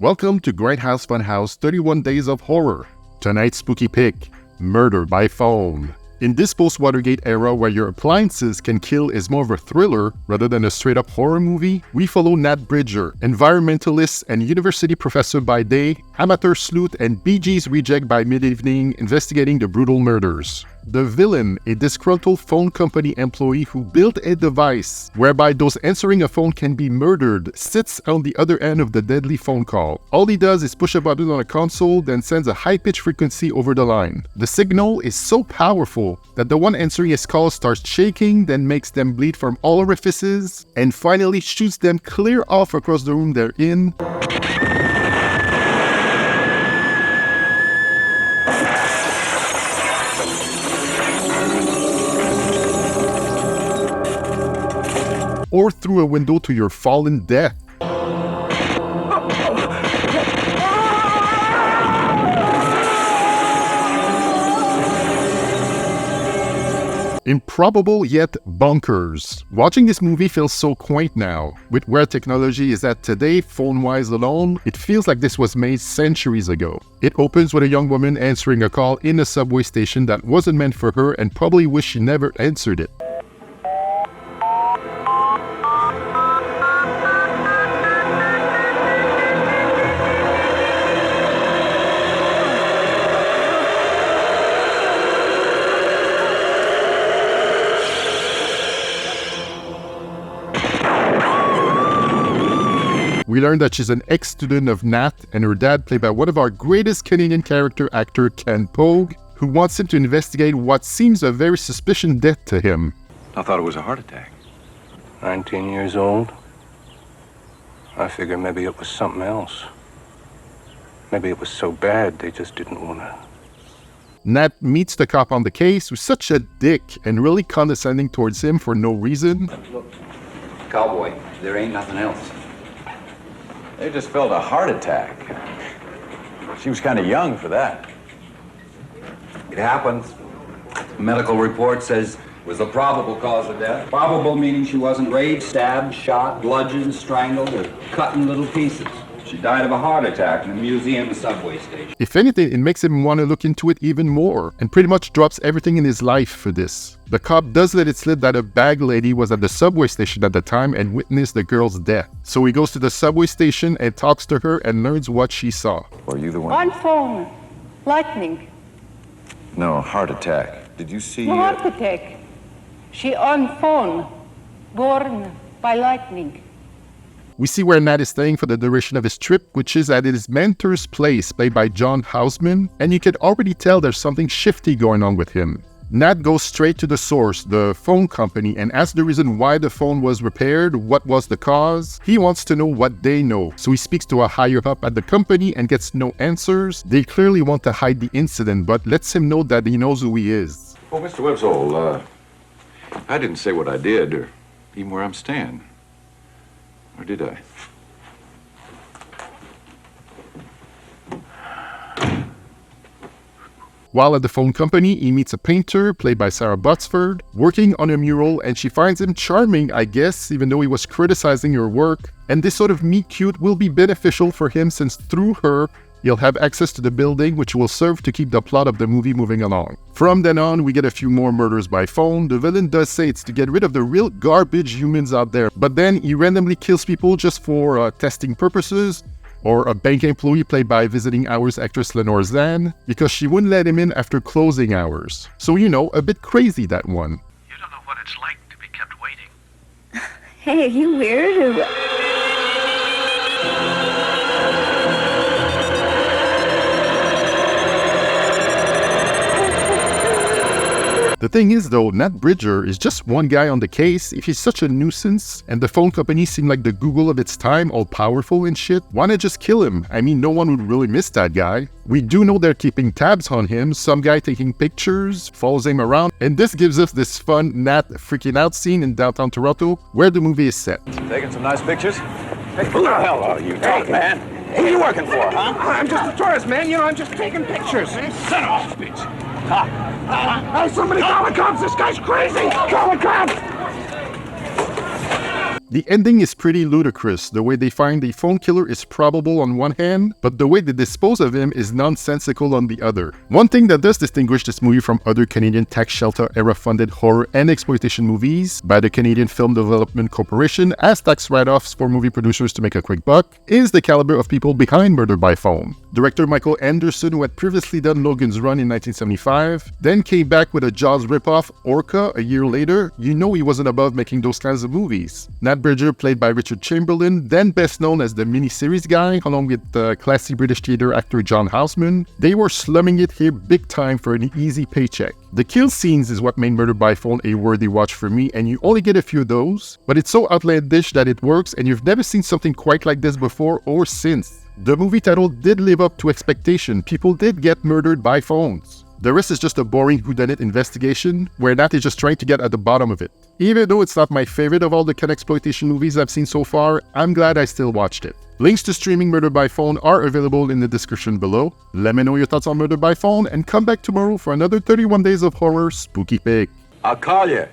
Welcome to Grindhouse Funhouse 31 Days of Horror. Tonight's spooky pick, Murder by Phone. In this post-Watergate era where your appliances can kill is more of a thriller rather than a straight-up horror movie, we follow Nat Bridger, environmentalist and university professor by day, amateur sleuth and Bee Gees reject by mid-evening investigating the brutal murders. The villain, a disgruntled phone company employee who built a device whereby those answering a phone can be murdered, sits on the other end of the deadly phone call. All he does is push a button on a console, then sends a high-pitched frequency over the line. The signal is so powerful that the one answering his call starts shaking, then makes them bleed from all orifices, and finally shoots them clear off across the room they're in. Or through a window to your fallen death. Improbable yet bonkers. Watching this movie feels so quaint now. With where technology is at today, phone-wise alone, it feels like this was made centuries ago. It opens with a young woman answering a call in a subway station that wasn't meant for her and probably wished she never answered it. We learn that she's an ex-student of Nat and her dad, played by one of our greatest Canadian character actor, Ken Pogue, who wants him to investigate what seems a very suspicious death to him. I thought it was a heart attack. 19 years old. I figure maybe it was something else. Maybe it was so bad they just didn't want to. Nat meets the cop on the case, who's such a dick and really condescending towards him for no reason. Look, cowboy, there ain't nothing else. They just felt a heart attack. She was kind of young for that. It happens. Medical report says it was the probable cause of death. Probable meaning she wasn't raped, stabbed, shot, bludgeoned, strangled, or cut in little pieces. She died of a heart attack in a museum subway station. If anything, it makes him want to look into it even more, and pretty much drops everything in his life for this. The cop does let it slip that a bag lady was at the subway station at the time and witnessed the girl's death. So he goes to the subway station and talks to her and learns what she saw. Were you the one? On phone. Lightning. No, heart attack. Did you see... No heart attack. She on phone. Born by lightning. We see where Nat is staying for the duration of his trip, which is at his mentor's place, played by Houseman, and you can already tell there's something shifty going on with him. Nat goes straight to the source, the phone company, and asks the reason why the phone was repaired, what was the cause. He wants to know what they know, so he speaks to a higher up at the company and gets no answers. They clearly want to hide the incident, but lets him know that he knows who he is. Oh, Mr. Websole, I didn't say what I did, or even where I'm staying. Or did I? While at the phone company, he meets a painter, played by Sara Botsford, working on a mural, and she finds him charming, I guess, even though he was criticizing her work. And this sort of meet-cute will be beneficial for him since through her, he'll have access to the building, which will serve to keep the plot of the movie moving along. From then on, we get a few more murders by phone. The villain does say it's to get rid of the real garbage humans out there, but then he randomly kills people just for testing purposes, or a bank employee played by visiting hours actress Lenore Zan, because she wouldn't let him in after closing hours. So you know, a bit crazy that one. You don't know what it's like to be kept waiting. Hey, are you weird or... The thing is though, Nat Bridger is just one guy on the case. If he's such a nuisance, and the phone company seemed like the Google of its time, all powerful and shit, why not just kill him? I mean, no one would really miss that guy. We do know they're keeping tabs on him, some guy taking pictures, follows him around, and this gives us this fun Nat freaking out scene in downtown Toronto, where the movie is set. Taking some nice pictures? Hey, who the hell are you? Hey, man. Who are you working for, huh? I'm just a tourist, man. You know, I'm just taking pictures. Son of a bitch. Hey, somebody call the cops. This guy's crazy. Call the cops. The ending is pretty ludicrous. The way they find the phone killer is probable on one hand, but the way they dispose of him is nonsensical on the other. One thing that does distinguish this movie from other Canadian tax shelter era funded horror and exploitation movies by the Canadian Film Development Corporation as tax write-offs for movie producers to make a quick buck is the caliber of people behind Murder by Phone. Director Michael Anderson, who had previously done Logan's Run in 1975, then came back with a Jaws ripoff, Orca, a year later. You know he wasn't above making those kinds of movies. Nat Bridger, played by Richard Chamberlain, then best known as the miniseries guy, along with classy British theater actor John Houseman, they were slumming it here big time for an easy paycheck. The kill scenes is what made Murder by Phone a worthy watch for me, and you only get a few of those, but it's so outlandish that it works, and you've never seen something quite like this before or since. The movie title did live up to expectation. People did get murdered by phones. The rest is just a boring whodunit investigation, where Nat is just trying to get at the bottom of it. Even though it's not my favorite of all the exploitation movies I've seen so far, I'm glad I still watched it. Links to streaming Murder by Phone are available in the description below. Let me know your thoughts on Murder by Phone, and come back tomorrow for another 31 Days of Horror Spooky Pick. I'll call you.